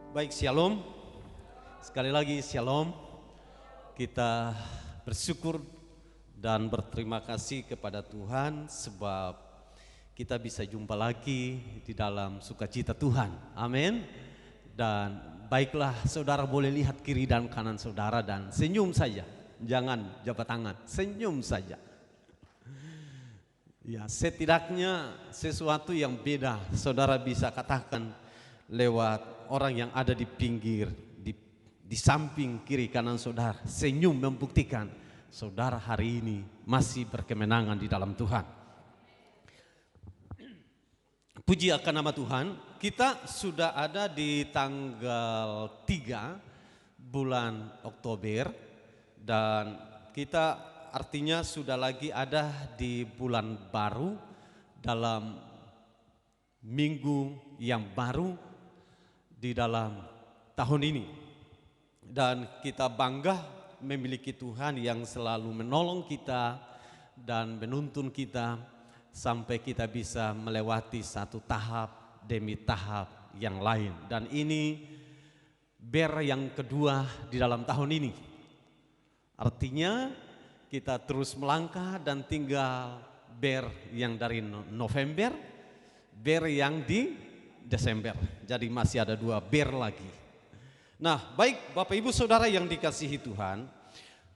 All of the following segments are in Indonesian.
Baik, shalom. Sekali lagi shalom. Kita bersyukur dan berterima kasih kepada Tuhan sebab kita bisa jumpa lagi di dalam sukacita Tuhan. Amin. Dan baiklah, saudara boleh lihat kiri dan kanan saudara dan senyum saja. Jangan jabat tangan, senyum saja. Ya, setidaknya sesuatu yang beda saudara bisa katakan lewat orang yang ada di pinggir, di samping kiri kanan saudara. Senyum membuktikan saudara hari ini masih berkemenangan di dalam Tuhan. Puji akan nama Tuhan. Kita sudah ada di tanggal 3 bulan Oktober dan kita artinya sudah lagi ada di bulan baru dalam minggu yang baru di dalam tahun ini. Dan kita bangga memiliki Tuhan yang selalu menolong kita dan menuntun kita sampai kita bisa melewati satu tahap demi tahap yang lain. Dan ini ber yang kedua di dalam tahun ini. Artinya kita terus melangkah dan tinggal ber yang dari November, ber yang di Desember. Jadi masih ada 2 ber lagi. Nah, baik Bapak Ibu Saudara yang dikasihi Tuhan,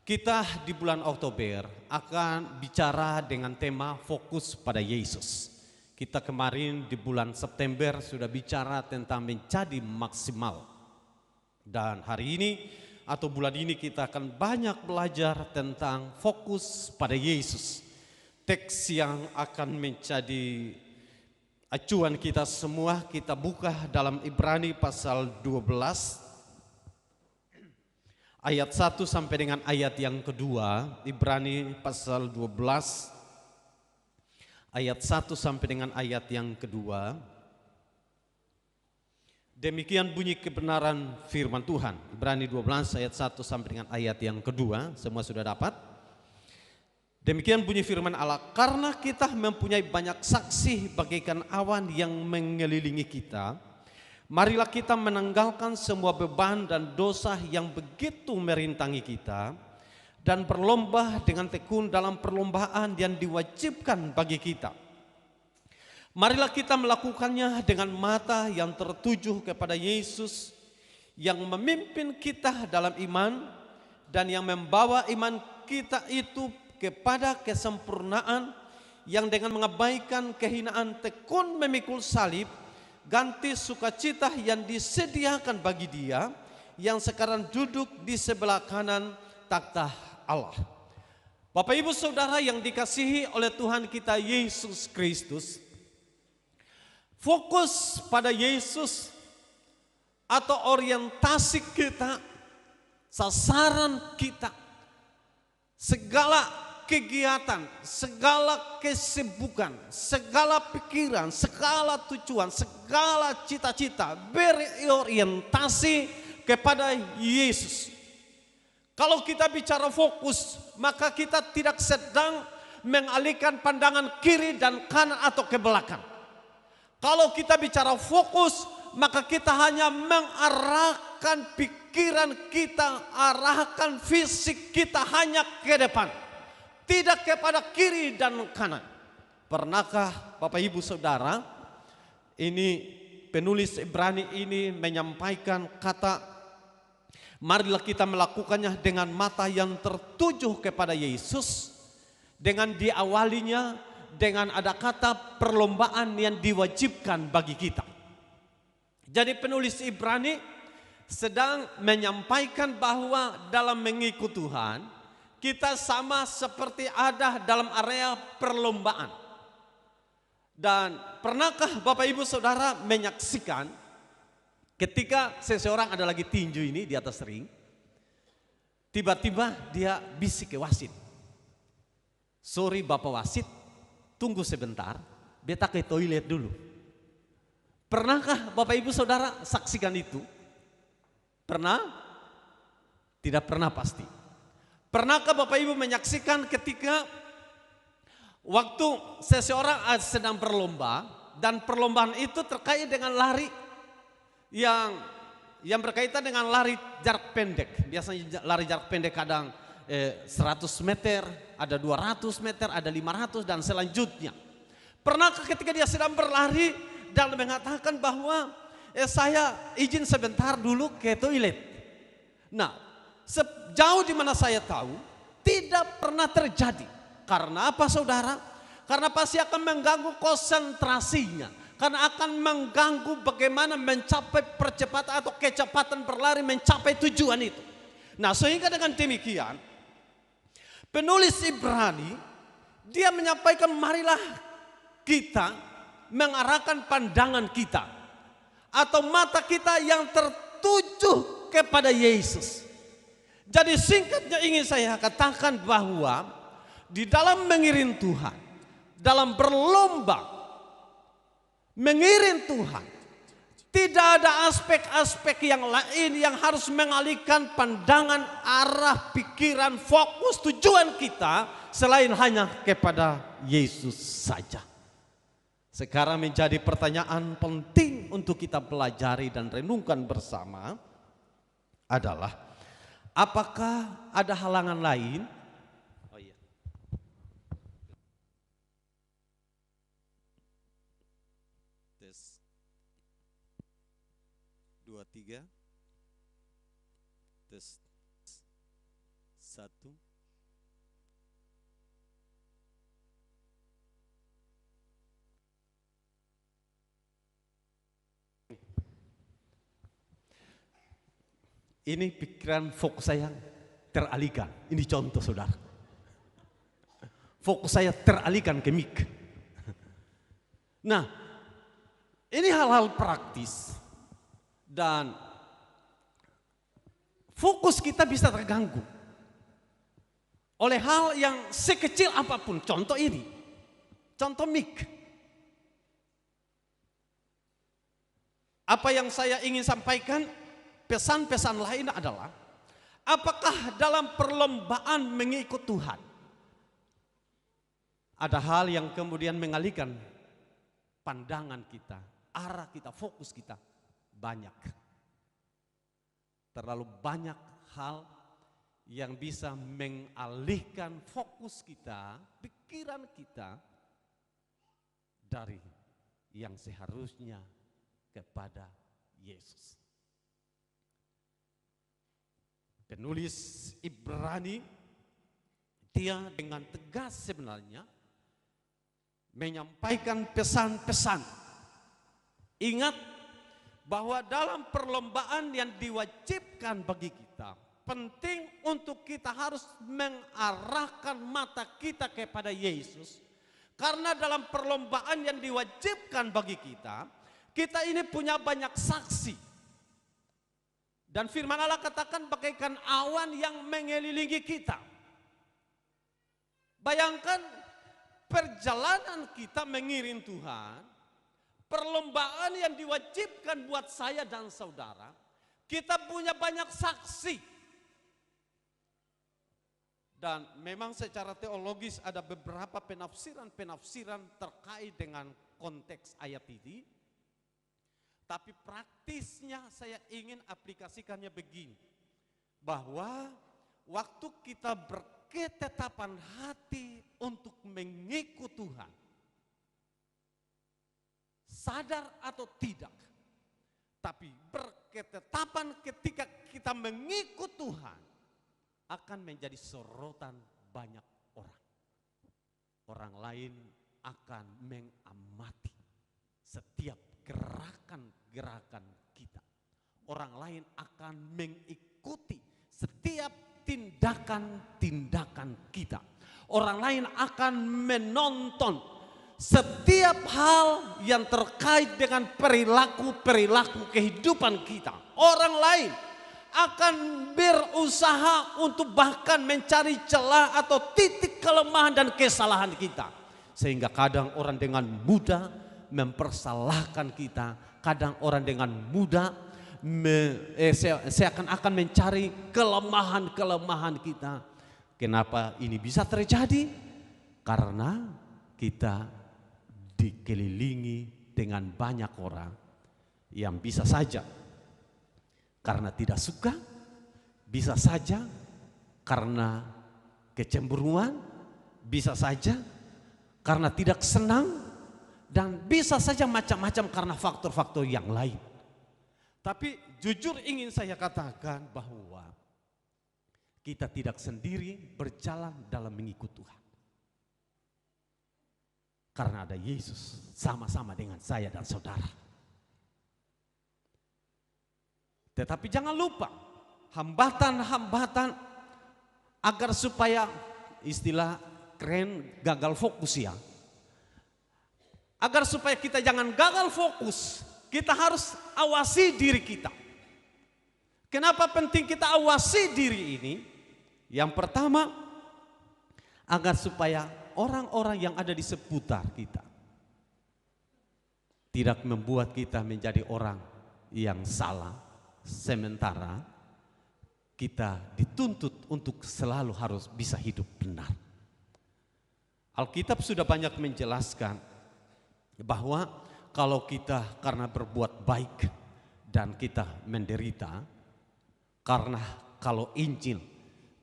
kita di bulan Oktober akan bicara dengan tema fokus pada Yesus. Kita kemarin di bulan September sudah bicara tentang menjadi maksimal. Dan hari ini atau bulan ini kita akan banyak belajar tentang fokus pada Yesus. Teks yang akan menjadi acuan kita semua kita buka dalam Ibrani pasal 12 ayat 1 sampai dengan ayat yang kedua. Ibrani pasal 12 ayat 1 sampai dengan ayat yang kedua. Demikian bunyi kebenaran firman Tuhan. Ibrani 12 ayat 1 sampai dengan ayat yang kedua. Semua sudah dapat? Demikian bunyi firman Allah. Karena kita mempunyai banyak saksi bagaikan awan yang mengelilingi kita, marilah kita menanggalkan semua beban dan dosa yang begitu merintangi kita, dan berlomba dengan tekun dalam perlombaan yang diwajibkan bagi kita. Marilah kita melakukannya dengan mata yang tertuju kepada Yesus yang memimpin kita dalam iman dan yang membawa iman kita itu kepada kesempurnaan, yang dengan mengabaikan kehinaan tekun memikul salib, ganti sukacita yang disediakan bagi Dia yang sekarang duduk di sebelah kanan takhta Allah. Bapak Ibu Saudara yang dikasihi oleh Tuhan kita Yesus Kristus, fokus pada Yesus atau orientasi kita, sasaran kita, segala kegiatan, segala kesibukan, segala pikiran, segala tujuan, segala cita-cita berorientasi kepada Yesus. Kalau kita bicara fokus, maka kita tidak sedang mengalihkan pandangan kiri dan kanan atau ke belakang. Kalau kita bicara fokus, maka kita hanya mengarahkan pikiran kita, arahkan fisik kita hanya ke depan, tidak kepada kiri dan kanan. Pernahkah Bapak Ibu Saudara, ini penulis Ibrani ini menyampaikan kata, marilah kita melakukannya dengan mata yang tertuju kepada Yesus, dengan diawalinya dengan ada kata perlombaan yang diwajibkan bagi kita. Jadi penulis Ibrani sedang menyampaikan bahwa dalam mengikut Tuhan, kita sama seperti ada dalam area perlombaan. Dan pernahkah Bapak Ibu Saudara menyaksikan ketika seseorang ada lagi tinju ini di atas ring, tiba-tiba dia bisik ke wasit, sorry Bapak wasit, tunggu sebentar, beta ke toilet dulu. Pernahkah Bapak Ibu Saudara saksikan itu? Pernah? Tidak pernah pasti. Pernahkah Bapak Ibu menyaksikan ketika waktu seseorang sedang berlomba dan perlombaan itu terkait dengan lari yang yang berkaitan dengan lari jarak pendek. Biasanya lari jarak pendek kadang 100 meter, ada 200 meter, ada 500 dan selanjutnya. Pernahkah ketika dia sedang berlari dan mengatakan bahwa saya izin sebentar dulu ke toilet. Nah, sejauh di mana saya tahu tidak pernah terjadi. Karena apa saudara? Karena pasti akan mengganggu konsentrasinya. Karena akan mengganggu bagaimana mencapai percepatan atau kecepatan berlari mencapai tujuan itu. Nah, sehingga dengan demikian penulis Ibrani dia menyampaikan marilah kita mengarahkan pandangan kita atau mata kita yang tertuju kepada Yesus. Jadi singkatnya ingin saya katakan bahwa di dalam mengiring Tuhan, dalam berlomba mengiring Tuhan, tidak ada aspek-aspek yang lain yang harus mengalihkan pandangan, arah, pikiran, fokus, tujuan kita selain hanya kepada Yesus saja. Sekarang menjadi pertanyaan penting untuk kita pelajari dan renungkan bersama adalah apakah ada halangan lain? Oh iya. Tes 2 3 tes 1. Ini pikiran fokus saya teralihkan. Ini contoh saudara. Fokus saya teralihkan ke mic. Nah, ini hal-hal praktis dan fokus kita bisa terganggu oleh hal yang sekecil apapun. Contoh ini, contoh mic. Apa yang saya ingin sampaikan, pesan-pesan lain adalah apakah dalam perlombaan mengikut Tuhan ada hal yang kemudian mengalihkan pandangan kita, arah kita, fokus kita? Banyak. Terlalu banyak hal yang bisa mengalihkan fokus kita, pikiran kita dari yang seharusnya kepada Yesus. Penulis Ibrani dia dengan tegas sebenarnya menyampaikan pesan-pesan. Ingat bahwa dalam perlombaan yang diwajibkan bagi kita, penting untuk kita harus mengarahkan mata kita kepada Yesus. Karena dalam perlombaan yang diwajibkan bagi kita, kita ini punya banyak saksi. Dan firman Allah katakan bagaikan awan yang mengelilingi kita. Bayangkan perjalanan kita mengiring Tuhan, perlombaan yang diwajibkan buat saya dan saudara, kita punya banyak saksi. Dan memang secara teologis ada beberapa penafsiran terkait dengan konteks ayat ini. Tapi praktisnya saya ingin aplikasikannya begini. Bahwa waktu kita berketetapan hati untuk mengikut Tuhan, sadar atau tidak, tapi berketetapan ketika kita mengikut Tuhan akan menjadi sorotan banyak orang. Orang lain akan mengamati setiap gerakan-gerakan kita. Orang lain akan mengikuti setiap tindakan-tindakan kita. Orang lain akan menonton setiap hal yang terkait dengan perilaku-perilaku kehidupan kita. Orang lain akan berusaha untuk bahkan mencari celah atau titik kelemahan dan kesalahan kita. Sehingga kadang orang dengan mudah mempersalahkan kita, kadang orang dengan mudah seakan-akan mencari kelemahan-kelemahan kita. Kenapa ini bisa terjadi? Karena kita dikelilingi dengan banyak orang yang bisa saja karena tidak suka, bisa saja karena kecemburuan, bisa saja karena tidak senang, dan bisa saja macam-macam karena faktor-faktor yang lain. Tapi jujur ingin saya katakan bahwa kita tidak sendiri berjalan dalam mengikut Tuhan. Karena ada Yesus sama-sama dengan saya dan saudara. Tetapi jangan lupa hambatan-hambatan agar supaya, istilah keren, gagal fokus ya. Agar supaya kita jangan gagal fokus, kita harus awasi diri kita. Kenapa penting kita awasi diri ini? Yang pertama, agar supaya orang-orang yang ada di seputar kita tidak membuat kita menjadi orang yang salah, sementara kita dituntut untuk selalu harus bisa hidup benar. Alkitab sudah banyak menjelaskan bahwa kalau kita karena berbuat baik dan kita menderita, karena kalau Injil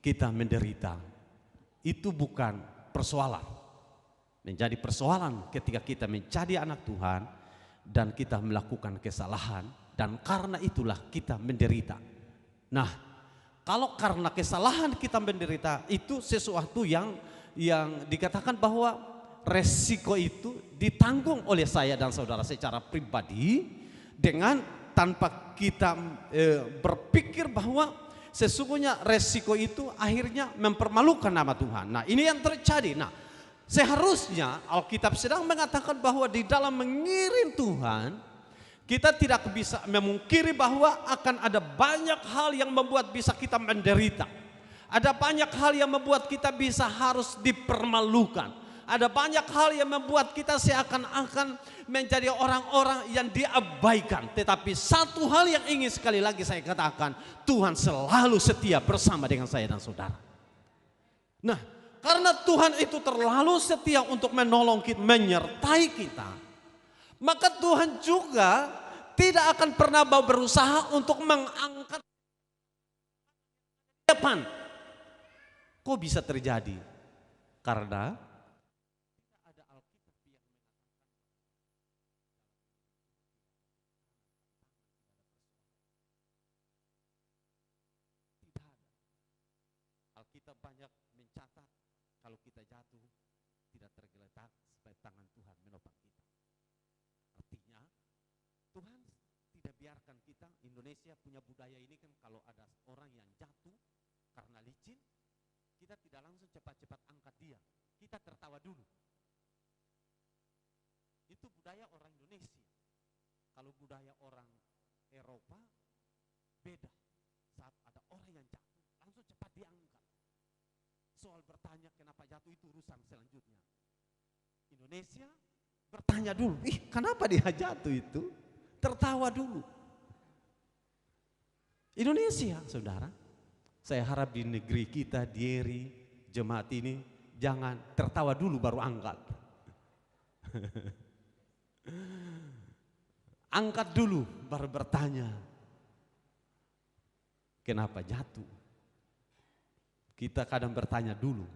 kita menderita, itu bukan persoalan. Menjadi persoalan ketika kita menjadi anak Tuhan dan kita melakukan kesalahan, dan karena itulah kita menderita. Nah, kalau karena kesalahan kita menderita, itu sesuatu yang dikatakan bahwa resiko itu ditanggung oleh saya dan saudara secara pribadi, dengan tanpa kita berpikir bahwa sesungguhnya resiko itu akhirnya mempermalukan nama Tuhan. Nah, ini yang terjadi. Nah, seharusnya Alkitab sedang mengatakan bahwa di dalam mengiring Tuhan, kita tidak bisa memungkiri bahwa akan ada banyak hal yang membuat bisa kita menderita. Ada banyak hal yang membuat kita bisa harus dipermalukan. Ada banyak hal yang membuat kita seakan-akan menjadi orang-orang yang diabaikan. Tetapi satu hal yang ingin sekali lagi saya katakan, Tuhan selalu setia bersama dengan saya dan saudara. Nah, karena Tuhan itu terlalu setia untuk menolong kita, menyertai kita, maka Tuhan juga tidak akan pernah mau berusaha untuk mengangkat depan. Kok bisa terjadi? Karena ada Alkitab yang tidak ada. Alkitab banyak mencatat kalau kita jatuh tidak tergeletak supaya tangan Tuhan menopang kita. Artinya Tuhan tidak biarkan kita. Indonesia punya budaya ini kan, kalau ada orang yang jatuh karena licin, kita tidak langsung cepat-cepat angkat dia, kita tertawa dulu. Itu budaya orang Indonesia. Kalau budaya orang Eropa beda. Saat ada orang yang jatuh, langsung cepat diangkat. Soal bertanya kenapa jatuh itu urusan selanjutnya. Indonesia bertanya dulu, kenapa dia jatuh itu? Tertawa dulu. Indonesia, saudara. Saya harap di negeri kita, di jemaat ini, jangan tertawa dulu baru angkat. Angkat dulu baru bertanya, kenapa jatuh? Kita kadang bertanya dulu.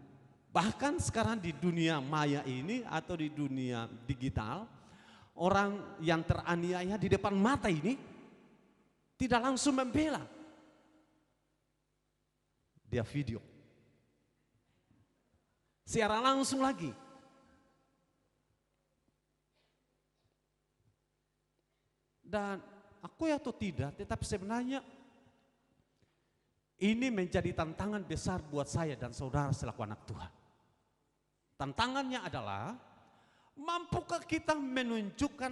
Bahkan sekarang di dunia maya ini atau di dunia digital, orang yang teraniaya di depan mata ini tidak langsung membela. Dia video, siaran langsung lagi. Dan aku atau tidak, tetapi sebenarnya ini menjadi tantangan besar buat saya dan saudara selaku anak Tuhan. Tantangannya adalah, mampukah kita menunjukkan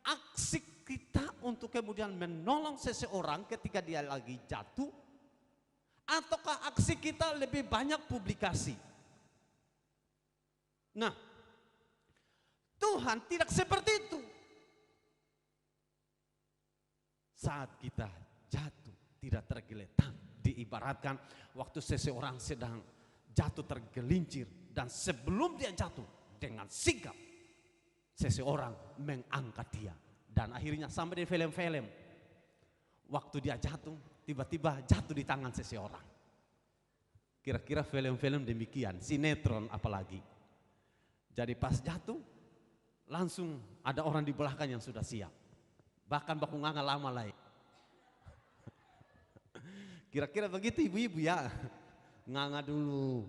aksi kita untuk kemudian menolong seseorang ketika dia lagi jatuh? Ataukah aksi kita lebih banyak publikasi? Nah, Tuhan tidak seperti itu. Saat kita jatuh tidak tergeletak, diibaratkan waktu seseorang sedang jatuh tergelincir, dan sebelum dia jatuh dengan sigap seseorang mengangkat dia. Dan akhirnya sampai di film-film, waktu dia jatuh tiba-tiba jatuh di tangan seseorang. Kira-kira film-film demikian, sinetron apalagi. Jadi pas jatuh, langsung ada orang di belakang yang sudah siap. Bahkan baku nganga lama lain. Kira-kira begitu ibu-ibu ya. Nganga dulu.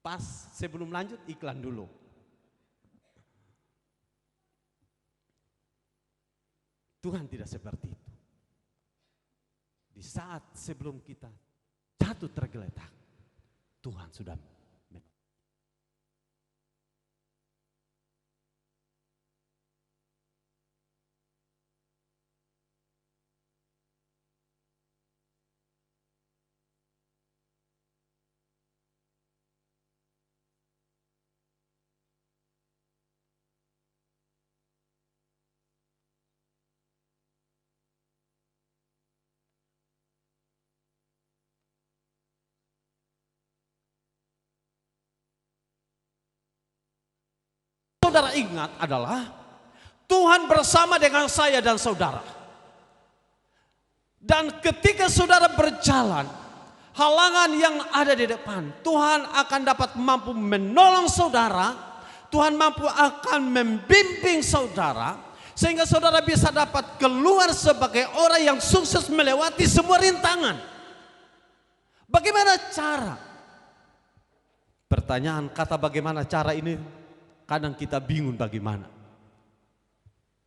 Pas sebelum lanjut iklan dulu. Tuhan tidak seperti itu. Di saat sebelum kita jatuh tergeletak, Tuhan sudah saudara ingat adalah Tuhan bersama dengan saya dan saudara. Dan ketika saudara berjalan, halangan yang ada di depan, Tuhan akan dapat mampu menolong saudara. Tuhan mampu akan membimbing saudara, sehingga saudara bisa dapat keluar sebagai orang yang sukses melewati semua rintangan. Bagaimana cara? Pertanyaan kata bagaimana cara ini kadang kita bingung bagaimana.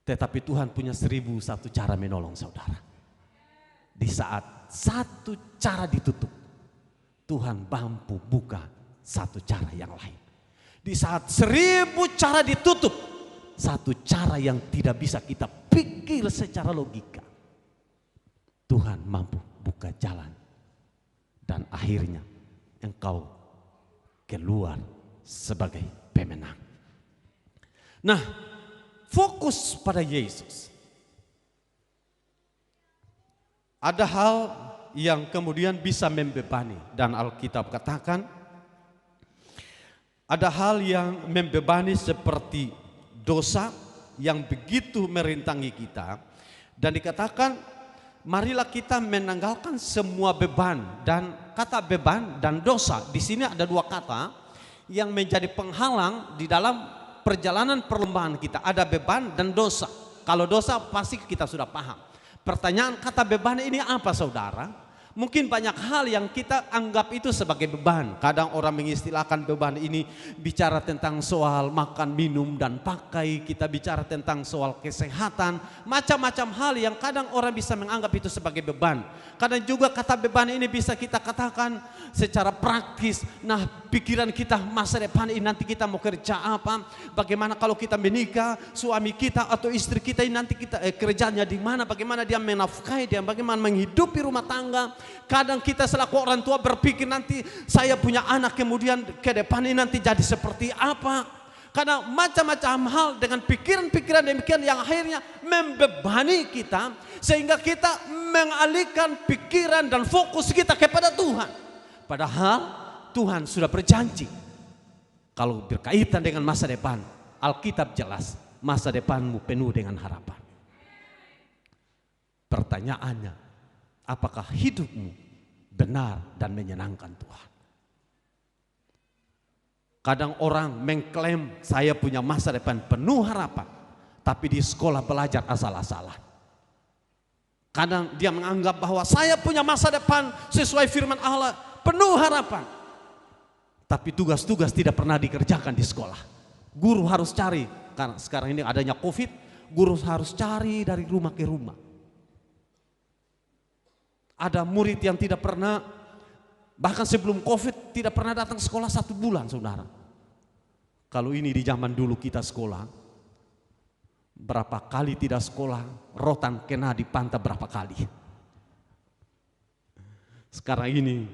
Tetapi Tuhan punya 1001 cara menolong saudara. Di saat satu cara ditutup, Tuhan mampu buka satu cara yang lain. Di saat 1000 cara ditutup, satu cara yang tidak bisa kita pikir secara logika, Tuhan mampu buka jalan. Dan akhirnya engkau keluar sebagai pemenang. Nah, fokus pada Yesus. Ada hal yang kemudian bisa membebani, dan Alkitab katakan ada hal yang membebani seperti dosa yang begitu merintangi kita, dan dikatakan marilah kita menanggalkan semua beban. Dan kata beban dan dosa di sini ada dua kata yang menjadi penghalang di dalam perjalanan perlombaan kita. Ada beban dan dosa. Kalau dosa pasti kita sudah paham. Pertanyaan kata beban ini apa saudara? Mungkin banyak hal yang kita anggap itu sebagai beban. Kadang orang mengistilahkan beban ini bicara tentang soal makan, minum, dan pakai. Kita bicara tentang soal kesehatan. Macam-macam hal yang kadang orang bisa menganggap itu sebagai beban. Kadang juga kata beban ini bisa kita katakan secara praktis. Nah, pikiran kita masa depan ini nanti kita mau kerja apa? Bagaimana kalau kita menikah, suami kita atau istri kita ini nanti kita kerjanya di mana? Bagaimana dia menafkahi dia? Bagaimana menghidupi rumah tangga? Kadang kita selaku orang tua berpikir nanti saya punya anak kemudian ke depan ini nanti jadi seperti apa. Kadang macam-macam hal dengan pikiran-pikiran demikian yang akhirnya membebani kita, sehingga kita mengalihkan pikiran dan fokus kita kepada Tuhan. Padahal Tuhan sudah berjanji kalau berkaitan dengan masa depan, Alkitab jelas masa depanmu penuh dengan harapan. Pertanyaannya, apakah hidupmu benar dan menyenangkan Tuhan? Kadang orang mengklaim saya punya masa depan penuh harapan, tapi di sekolah belajar asal-asalan. Kadang dia menganggap bahwa saya punya masa depan sesuai firman Allah, penuh harapan. Tapi tugas-tugas tidak pernah dikerjakan di sekolah. Guru harus cari, karena sekarang ini adanya COVID, guru harus cari dari rumah ke rumah. Ada murid yang tidak pernah, bahkan sebelum COVID tidak pernah datang sekolah 1 bulan saudara. Kalau ini di zaman dulu kita sekolah, berapa kali tidak sekolah, rotan kena dipantah berapa kali. Sekarang ini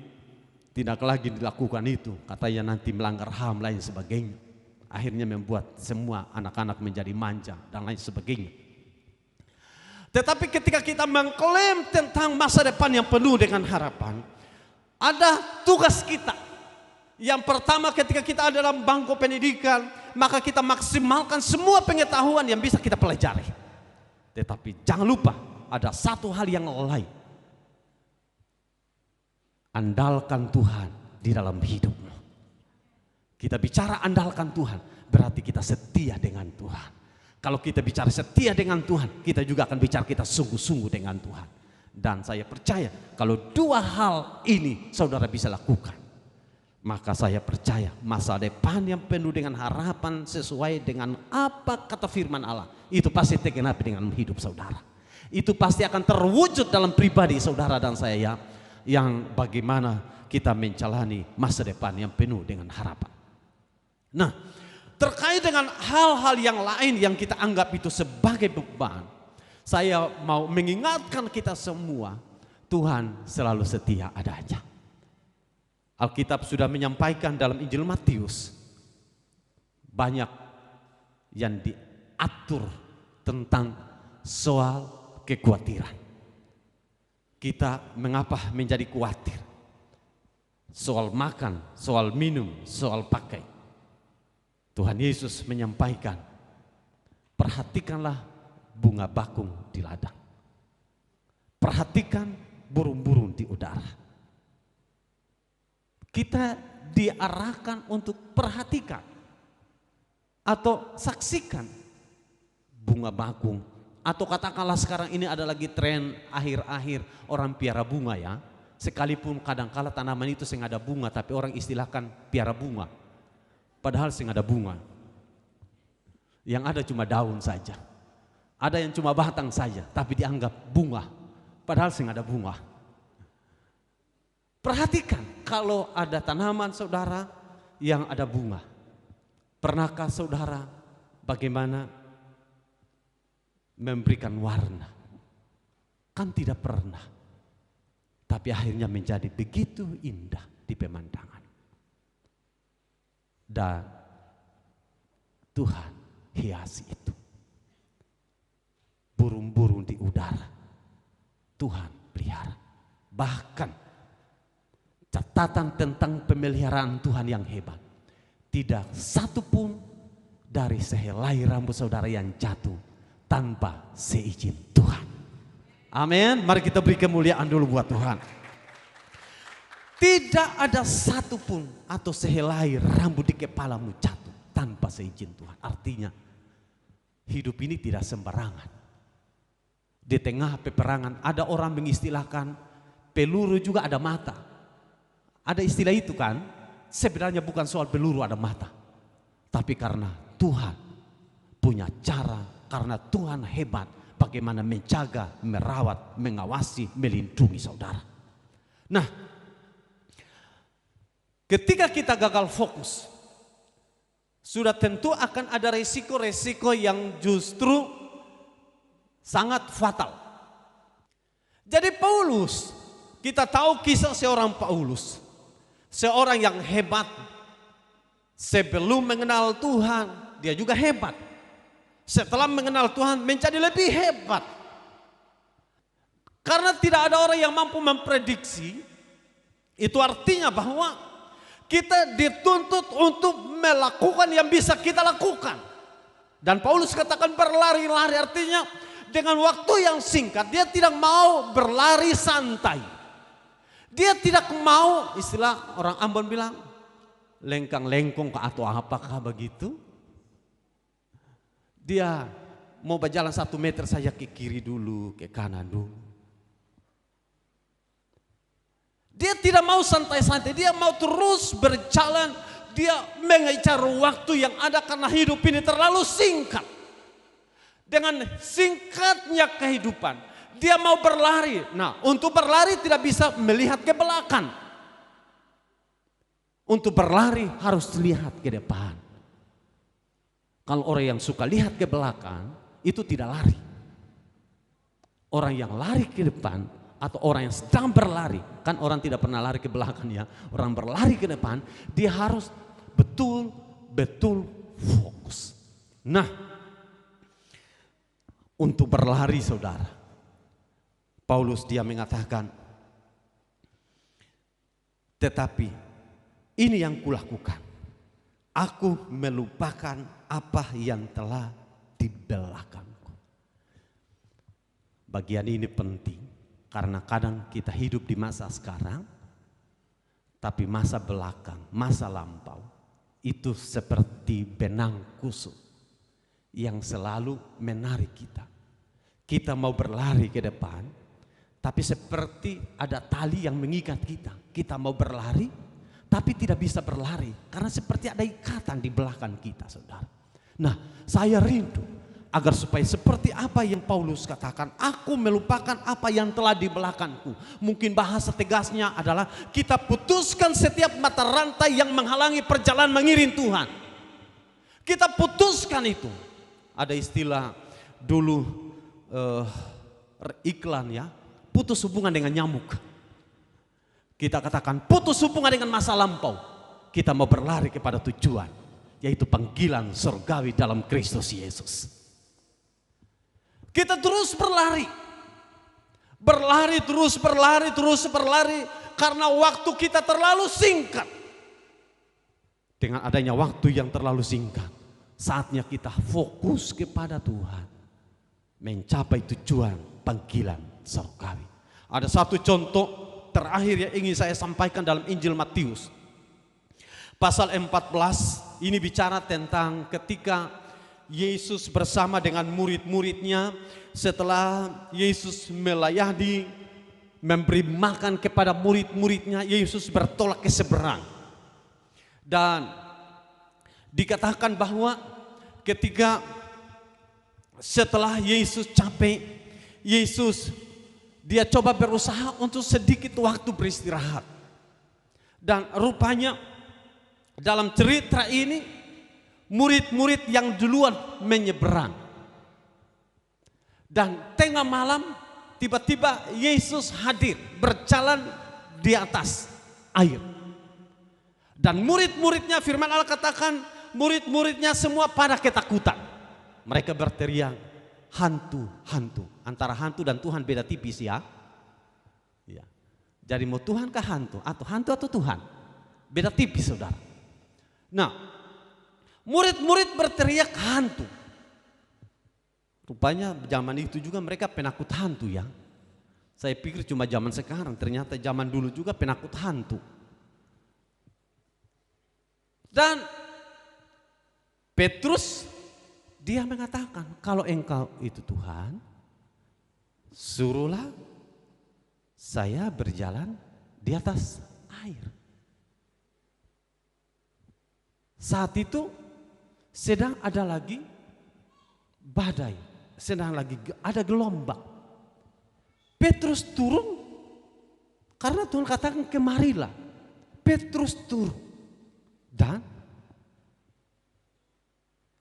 tidak lagi dilakukan itu, katanya nanti melanggar HAM lain sebagainya. Akhirnya membuat semua anak-anak menjadi manja dan lain sebagainya. Tetapi ketika kita mengklaim tentang masa depan yang penuh dengan harapan, ada tugas kita. Yang pertama, ketika kita ada dalam bangku pendidikan, maka kita maksimalkan semua pengetahuan yang bisa kita pelajari. Tetapi jangan lupa ada satu hal yang lain, andalkan Tuhan di dalam hidupmu. Kita bicara andalkan Tuhan, berarti kita setia dengan Tuhan. Kalau kita bicara setia dengan Tuhan, kita juga akan bicara kita sungguh-sungguh dengan Tuhan. Dan saya percaya kalau dua hal ini saudara bisa lakukan, maka saya percaya masa depan yang penuh dengan harapan sesuai dengan apa kata firman Allah, itu pasti tergenapi dengan hidup saudara. Itu pasti akan terwujud dalam pribadi saudara dan saya, yang bagaimana kita menjalani masa depan yang penuh dengan harapan. Nah, terkait dengan hal-hal yang lain yang kita anggap itu sebagai beban, saya mau mengingatkan kita semua, Tuhan selalu setia adanya. Alkitab sudah menyampaikan dalam Injil Matius, banyak yang diatur tentang soal kekhawatiran. Kita mengapa menjadi khawatir? Soal makan, soal minum, soal pakai. Tuhan Yesus menyampaikan, perhatikanlah bunga bakung di ladang. Perhatikan burung-burung di udara. Kita diarahkan untuk perhatikan atau saksikan bunga bakung. Atau katakanlah sekarang ini ada lagi tren akhir-akhir orang piara bunga ya. Sekalipun kadang-kala tanaman itu seng ada bunga, tapi orang istilahkan piara bunga. Padahal seng ada bunga. Yang ada cuma daun saja. Ada yang cuma batang saja, tapi dianggap bunga. Padahal seng ada bunga. Perhatikan kalau ada tanaman saudara yang ada bunga. Pernahkah saudara bagaimana memberikan warna? Kan tidak pernah. Tapi akhirnya menjadi begitu indah di pemandangan. Dan Tuhan hiasi itu. Burung-burung di udara Tuhan pelihara. Bahkan catatan tentang pemeliharaan Tuhan yang hebat, tidak satu pun dari sehelai rambut saudara yang jatuh tanpa seizin Tuhan. Amin. Mari kita beri kemuliaan dulu buat Tuhan. Tidak ada satu pun atau sehelai rambut di kepalamu jatuh tanpa seizin Tuhan. Artinya hidup ini tidak sembarangan. Di tengah peperangan ada orang mengistilahkan peluru juga ada mata. Ada istilah itu kan, sebenarnya bukan soal peluru ada mata. Tapi karena Tuhan punya cara, karena Tuhan hebat bagaimana menjaga, merawat, mengawasi, melindungi saudara. Nah, ketika kita gagal fokus, sudah tentu akan ada resiko-resiko yang justru sangat fatal. Jadi Paulus, kita tahu kisah seorang Paulus, seorang yang hebat. Sebelum mengenal Tuhan, dia juga hebat. Setelah mengenal Tuhan, menjadi lebih hebat. Karena tidak ada orang yang mampu memprediksi, itu artinya bahwa kita dituntut untuk melakukan yang bisa kita lakukan. Dan Paulus katakan berlari-lari, artinya dengan waktu yang singkat dia tidak mau berlari santai. Dia tidak mau, istilah orang Ambon bilang, lengkang-lengkong atau apakah begitu. Dia mau berjalan 1 meter saja ke kiri dulu, ke kanan dulu. Dia tidak mau santai-santai, dia mau terus berjalan. Dia mengejar waktu yang ada karena hidup ini terlalu singkat. Dengan singkatnya kehidupan, dia mau berlari. Nah, untuk berlari tidak bisa melihat ke belakang. Untuk berlari harus lihat ke depan. Kalau orang yang suka lihat ke belakang, itu tidak lari. Orang yang lari ke depan atau orang yang sedang berlari, kan orang tidak pernah lari ke belakang ya. Orang berlari ke depan, dia harus betul-betul fokus. Nah, untuk berlari saudara, Paulus dia mengatakan, tetapi ini yang kulakukan, aku melupakan apa yang telah di belakangku. Bagian ini penting karena kadang kita hidup di masa sekarang, Tapi masa belakang, masa lampau itu seperti benang kusut yang selalu menarik kita. Kita mau berlari ke depan, tapi seperti ada tali yang mengikat kita. Kita mau berlari, tapi tidak bisa berlari karena seperti ada ikatan di belakang kita, saudara. Nah, saya rindu agar supaya seperti apa yang Paulus katakan, aku melupakan apa yang telah di belakangku. Mungkin bahasa tegasnya adalah kita putuskan setiap mata rantai yang menghalangi perjalanan mengiring Tuhan. Kita putuskan itu. Ada istilah dulu iklan ya, putus hubungan dengan nyamuk. Kita katakan putus hubungan dengan masa lampau. Kita mau berlari kepada tujuan, yaitu panggilan surgawi dalam Kristus Yesus. Kita terus berlari. Berlari terus berlari karena waktu kita terlalu singkat. Dengan adanya waktu yang terlalu singkat, saatnya kita fokus kepada Tuhan, mencapai tujuan panggilan surgawi. Ada satu contoh terakhir yang ingin saya sampaikan dalam Injil Matius. Pasal 14 ini bicara tentang ketika Yesus bersama dengan murid-muridnya, setelah Yesus melayani, memberi makan kepada murid-muridnya, Yesus bertolak ke seberang. Dan dikatakan bahwa ketika setelah Yesus capek, dia coba berusaha untuk sedikit waktu beristirahat. Dan rupanya dalam cerita ini murid-murid yang duluan menyeberang. Dan tengah malam tiba-tiba Yesus hadir berjalan di atas air. Dan murid-muridnya, firman Allah katakan, murid-muridnya semua pada ketakutan. Mereka berteriak, hantu, hantu. Antara hantu dan Tuhan beda tipis ya. Ya. Jadi mau Tuhan kah hantu? Atau hantu atau Tuhan? Beda tipis, saudara. Nah, murid-murid berteriak hantu. Rupanya zaman itu juga mereka penakut hantu ya. Saya pikir cuma zaman sekarang, ternyata zaman dulu juga penakut hantu. Dan Petrus dia mengatakan, kalau engkau itu Tuhan, suruhlah saya berjalan di atas air. Saat itu sedang ada lagi badai, sedang lagi ada gelombang. Petrus turun karena Tuhan katakan kemarilah. Petrus turun dan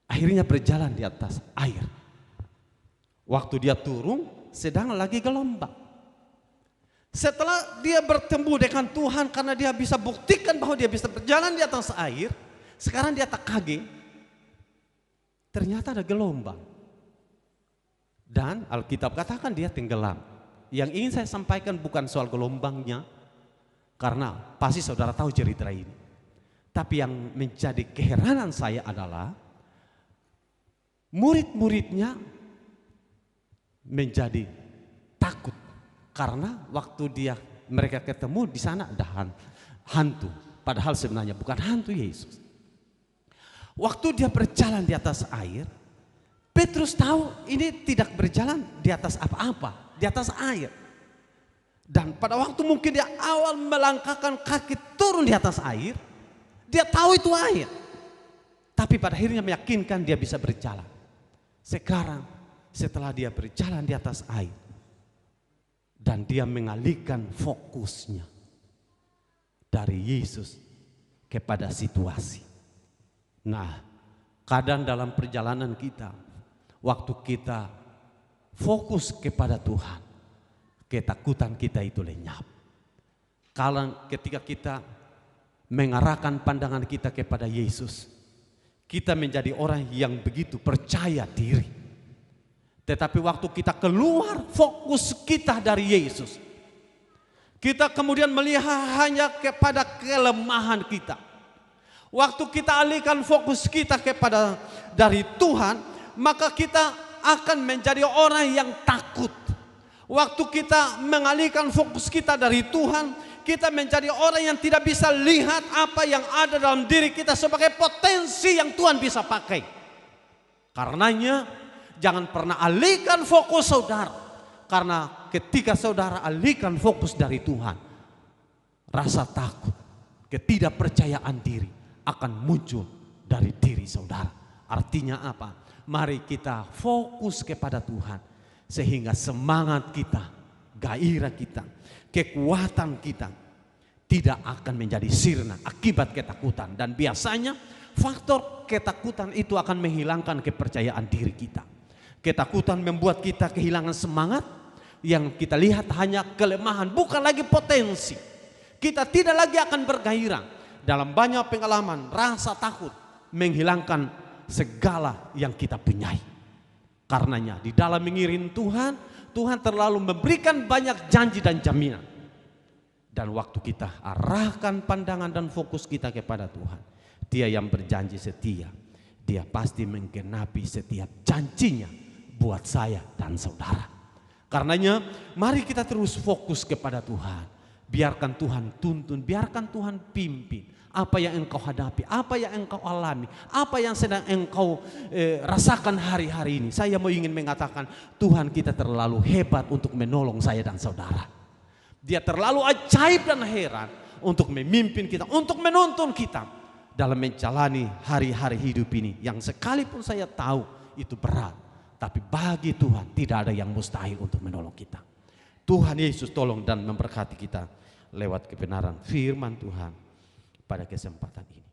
akhirnya berjalan di atas air. Waktu dia turun sedang lagi gelombang. Setelah dia bertemu dengan Tuhan karena dia bisa buktikan bahwa dia bisa berjalan di atas air, sekarang dia tak kaget. Ternyata ada gelombang. Dan Alkitab katakan dia tenggelam. Yang ingin saya sampaikan bukan soal gelombangnya, karena pasti saudara tahu cerita ini. Tapi yang menjadi keheranan saya adalah murid-muridnya menjadi takut. Karena waktu mereka ketemu di sana ada hantu. Padahal sebenarnya bukan hantu Yesus. Waktu dia berjalan di atas air, Petrus tahu ini tidak berjalan di atas apa-apa, di atas air. Dan pada waktu mungkin dia awal melangkahkan kaki turun di atas air, dia tahu itu air. Tapi pada akhirnya meyakinkan dia bisa berjalan. Sekarang setelah dia berjalan di atas air dan dia mengalihkan fokusnya dari Yesus kepada situasi. Nah, kadang dalam perjalanan kita, waktu kita fokus kepada Tuhan, ketakutan kita itu lenyap. Kalau ketika kita mengarahkan pandangan kita kepada Yesus, kita menjadi orang yang begitu percaya diri. Tetapi waktu kita keluar fokus kita dari Yesus, kita kemudian melihat hanya kepada kelemahan kita. Waktu kita alihkan fokus kita kepada dari Tuhan, maka kita akan menjadi orang yang takut. Waktu kita mengalihkan fokus kita dari Tuhan, kita menjadi orang yang tidak bisa lihat apa yang ada dalam diri kita sebagai potensi yang Tuhan bisa pakai. Karenanya jangan pernah alihkan fokus saudara. Karena ketika saudara alihkan fokus dari Tuhan, rasa takut, ketidakpercayaan diri akan muncul dari diri saudara. Artinya apa? Mari kita fokus kepada Tuhan, sehingga semangat kita, gairah kita, kekuatan kita tidak akan menjadi sirna akibat ketakutan. Dan biasanya faktor ketakutan itu akan menghilangkan kepercayaan diri kita. Ketakutan membuat kita kehilangan semangat, yang kita lihat hanya kelemahan, bukan lagi potensi. Kita tidak lagi akan bergairah. Dalam banyak pengalaman, rasa takut menghilangkan segala yang kita punyai. Karenanya di dalam mengiring Tuhan, Tuhan terlalu memberikan banyak janji dan jaminan. Dan waktu kita arahkan pandangan dan fokus kita kepada Tuhan, Dia yang berjanji setia, Dia pasti menggenapi setiap janjinya buat saya dan saudara. Karenanya mari kita terus fokus kepada Tuhan. Biarkan Tuhan tuntun, biarkan Tuhan pimpin. Apa yang engkau hadapi, apa yang engkau alami, apa yang sedang engkau rasakan hari-hari ini. Saya mau ingin mengatakan, Tuhan kita terlalu hebat untuk menolong saya dan saudara. Dia terlalu ajaib dan heran untuk memimpin kita, untuk menuntun kita dalam menjalani hari-hari hidup ini. Yang sekalipun saya tahu itu berat, tapi bagi Tuhan tidak ada yang mustahil untuk menolong kita. Tuhan Yesus tolong dan memberkati kita lewat kebenaran firman Tuhan pada kesempatan ini.